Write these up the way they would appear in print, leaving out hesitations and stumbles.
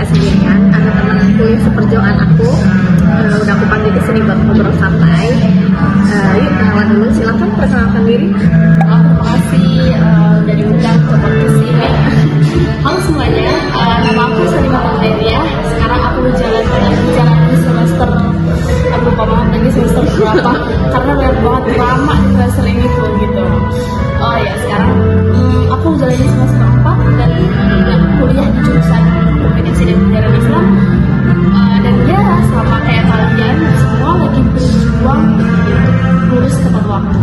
nggak sendirian, ada teman kuliah seperjuangan aku. Udah aku panggil ke sini buat ngobrol santai. Yuk kenalan dulu, silakan perkenalkan diri. Terima kasih udah diundang ke podcast ini. Halo semuanya, nama aku Salima Panderia. Sekarang aku jalan di semester, aku lupa banget lagi semester berapa karena banyak banget drama di semester ini tuh gitu. Oh ya, sekarang aku jalan di semester 4 dan kuliah di jurusan Komunikasi dan Budaya Islam. Dan ya sama kayak kalian semua lagi berjuang untuk lulus tepat waktu.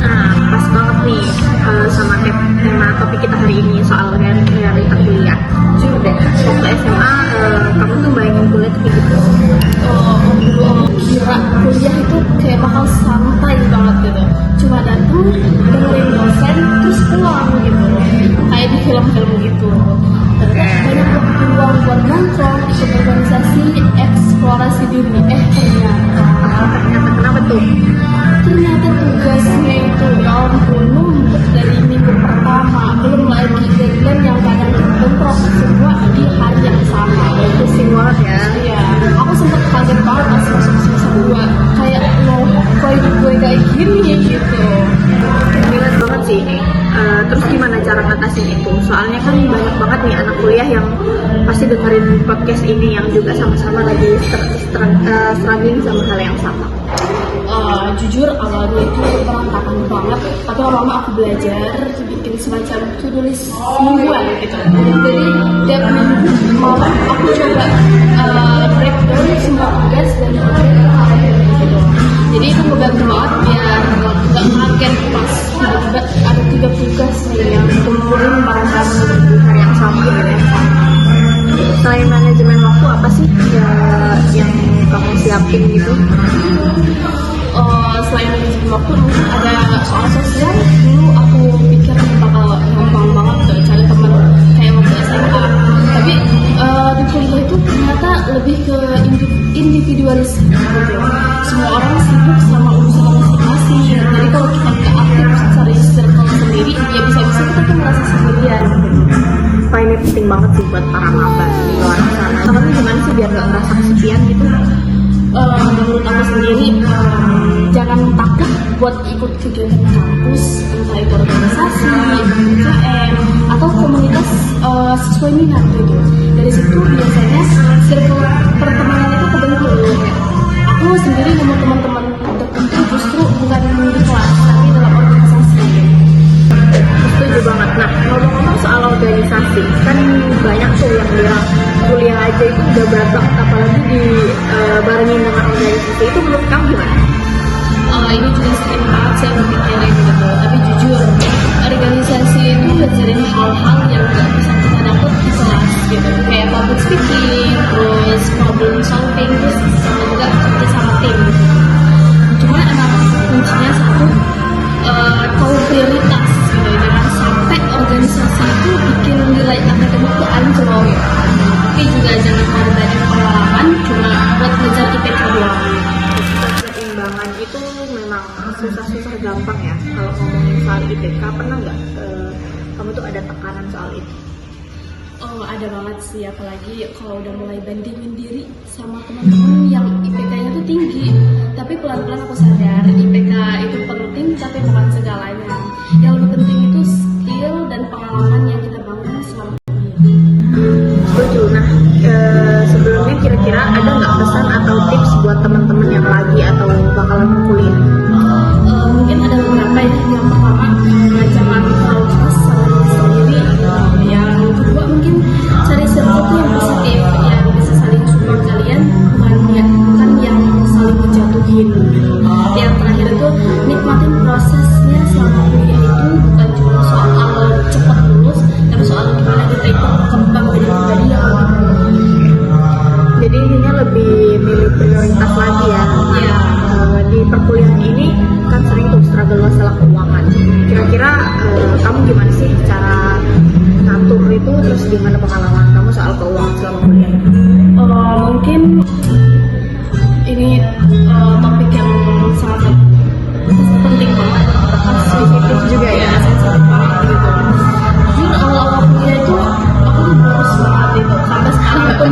Nah, pas banget nih sama tema topik kita hari ini soal realita kuliah. Jujur deh, waktu SMA kamu tuh bayangin kuliah tuh kayak gitu. Kira kuliah itu kayak bakal santai banget gitu, cuma datang dengerin dosen terus pulang gitu, kayak di film-film gitu. Ternyata banyak waktu luang buat nongkrong, ikut organisasi, eksplorasi diri. Ternyata kenapa tuh? Ternyata tugasnya itu ya ampun numpuk dari minggu pertama, belum lagi deadline yang kadang bentrok semua di hari yang sama. Pusing banget ya. Iya, aku sempat kaget banget pas masuk semester 2, kayak loh kok hidup gue kayak gini gitu. Relate banget sih ini. Terus gimana cara ngatasin itu? Soalnya kan banyak banget nih anak kuliah yang pasti dengerin podcast ini yang juga sama-sama lagi struggling sama hal yang sama. Jujur awalnya itu berantakan banget, tapi lama-lama aku belajar bikin semacam to-do list mingguan gitu. Jadi tiap minggu malam aku coba breakdown semua tugas dan gitu. Jadi itu ngebantu banget biar nggak kaget pas tiba-tiba ada 3 tugas nih yang kumpulin bareng-bareng Di hari yang sama gitu ya. Selain manajemen waktu apa sih ya, yang kamu siapin gitu? Selain manajemen waktu mungkin ada soal sosial. Dulu aku pikir bakal gampang banget tuh cari teman kayak waktu SMA, tapi di kuliah itu ternyata lebih ke individualis gitu. Semua orang sibuk sama urusan masing-masing, jadi kalau kita nggak aktif cari circle sendiri ya bisa-bisa kita tuh merasa sendirian gitu. Wah, ini penting banget sih buat para maba di luar sana. Kamu gimana sih biar gak ngerasa kesepian gitu? Menurut aku sendiri jangan takut buat ikut kegiatan kampus, entah itu organisasi, UKM, atau komunitas sesuai minat gitu. Dari situ biasanya circle pertemanan itu kebentuk. Aku sendiri nemu teman-teman tertentu justru bukan di kelas tapi dalam organisasi. Setuju banget. Nah, ngomong-ngomong soal organisasi, kan banyak tuh yang bilang kuliah aja itu udah berat banget, apalagi dibarengin dengan organisasi. Itu menurut kamu gimana? Ini juga sering banget saya berpikirin gitu, tapi jujur organisasi itu ngajarin hal-hal yang gak bisa kita dapat di kelas gitu, kayak public speaking, terus problem solving, terus sama juga kerja sama tim gitu. Cuma emang kuncinya satu, tahu prioritas gitu, jangan sampai organisasi itu bikin nilai akademik itu anjlok gitu. Tapi juga jangan korbanin pengalaman cuma buat ngejar IPK doang. Keseimbangan itu memang susah-susah gampang ya. Kalau ngomongin soal IPK, pernah nggak kamu tuh ada tekanan soal itu? Ada banget sih, apalagi kalau udah mulai bandingin diri sama teman-teman yang IPK-nya tuh tinggi. Tapi pelan-pelan aku sadar IPK itu penting tapi bukan segalanya. Yang lebih penting itu skill dan pengalaman yang kita bangun selama kuliah. Setuju. Nah, sebelumnya kira-kira ada nggak pesan atau tips buat teman-teman yang lagi atau bakalan kuliah? Mungkin ada beberapa ya. Yang pertama, jangan terlalu keras sama diri sendiri. Yang kedua mungkin cari sesuatu yang positif, yang bisa saling support kalian, bukan yang saling menjatuhin. Yang terakhir itu nikmatin prosesnya selama kuliah itu bukan cuma soal cepat lulus, tapi soal gimana kita itu berkembang menjadi pribadi yang lebih baik. Jadi intinya lebih milih prioritas lagi ya. Iya. Di perkuliahan ini kan sering tuh struggle masalah keuangan. Kira-kira kamu gimana sih cara ngatur itu, terus gimana pengalaman kamu soal keuangan selama kuliah? Mungkin ini topik yang sangat penting banget, Sensitif juga ya. sensitif banget gitu. Jujur awal-awal kuliah itu aku tuh boros banget itu, sampai sekarang aku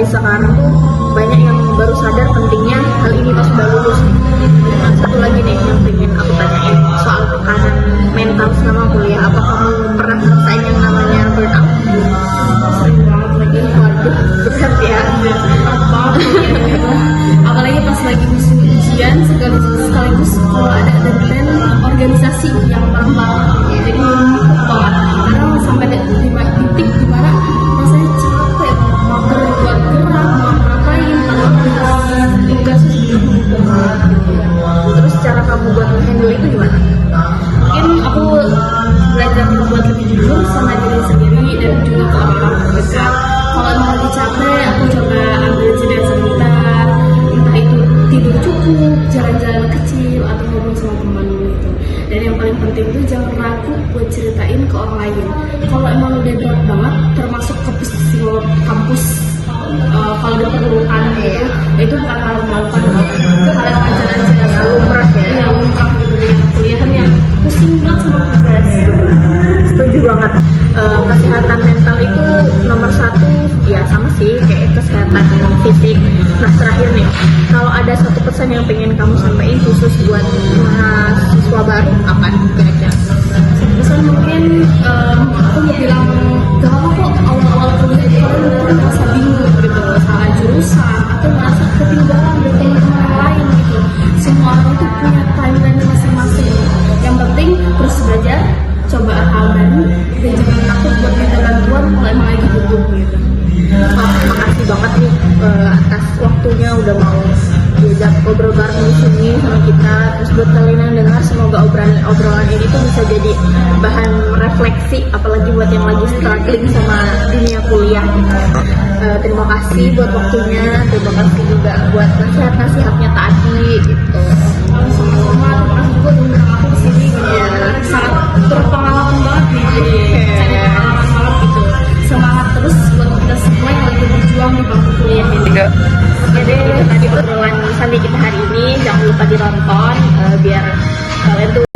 sekarang tuh banyak yang baru sadar pentingnya hal ini pas udah lulus. Nah, satu lagi nih yang pengen aku tanyain soal tekanan mental selama kuliah. Apa kamu pernah ngerasain yang namanya burnout? Sering banget lagi. Waduh, berat ya. Berat banget gitu. Apalagi pas lagi musim ujian sekaligus kalau ada deadline organisasi yang bareng-bareng gitu. Jadi banget. Kadang sampai ada di titik dimana rasanya capek mau berbuat gerak, mau ngapain, tugas Terus cara kamu buat handle itu gimana? mungkin aku belajar buat lebih jujur sama diri sendiri dan juga ke orang-orang terdekat. Kalau emang lagi capek, aku coba ambil jeda sebentar, entah itu tidur cukup, jalan-jalan kecil, atau ngobrol sama teman gitu. Dan yang paling penting itu jangan ragu buat ceritain ke orang lain. Kalau emang udah berat banget, termasuk ke psikolog kampus, kalau diperlukan gitu, itu bukan hal yang melakukan, itu hal yang wajar aja. Lumrah ya? Iya, lumrah gitu dengan kuliahan yang pusing banget sama tugas. Setuju banget. Kesehatan mental itu nomor satu, ya sama sih kayak kesehatan fisik. Nah terakhir nih, kalau ada satu pesan yang pengen kamu sampaikan khusus buat mahasiswa baru, apa kira-kira? Pesan mungkin aku mau bilang gak apa kok awal-awal kuliah itu kalian merasa bingung gitu, salah jurusan atau merasa ketinggalan dari teman-teman yang lain gitu. Semua orang itu punya timeline masing-masing. Yang penting terus belajar, coba hal baru, dan jangan takut buat minta bantuan kalau emang lagi butuh gitu. Makasih banget nih atas waktunya udah mau diajak ngobrol bareng di sini sama kita. Terus buat kalian yang dengar, semoga obrolan ini tuh bisa jadi bahan refleksi, apalagi buat yang lagi struggling sama dunia kuliah. Terima kasih buat waktunya, terima kasih juga buat nasihat-nasihatnya tadi gitu. Sama-sama, terima kasih juga udah undang aku kesini gitu. Sangat berpengalaman banget nih, jadi cari pengalaman banget gitu. Semangat terus buat kita semua yang lagi berjuang di bangku kuliah ini. Jadi tadi obrolan Sandi kita hari ini, jangan lupa ditonton biar kalian tuh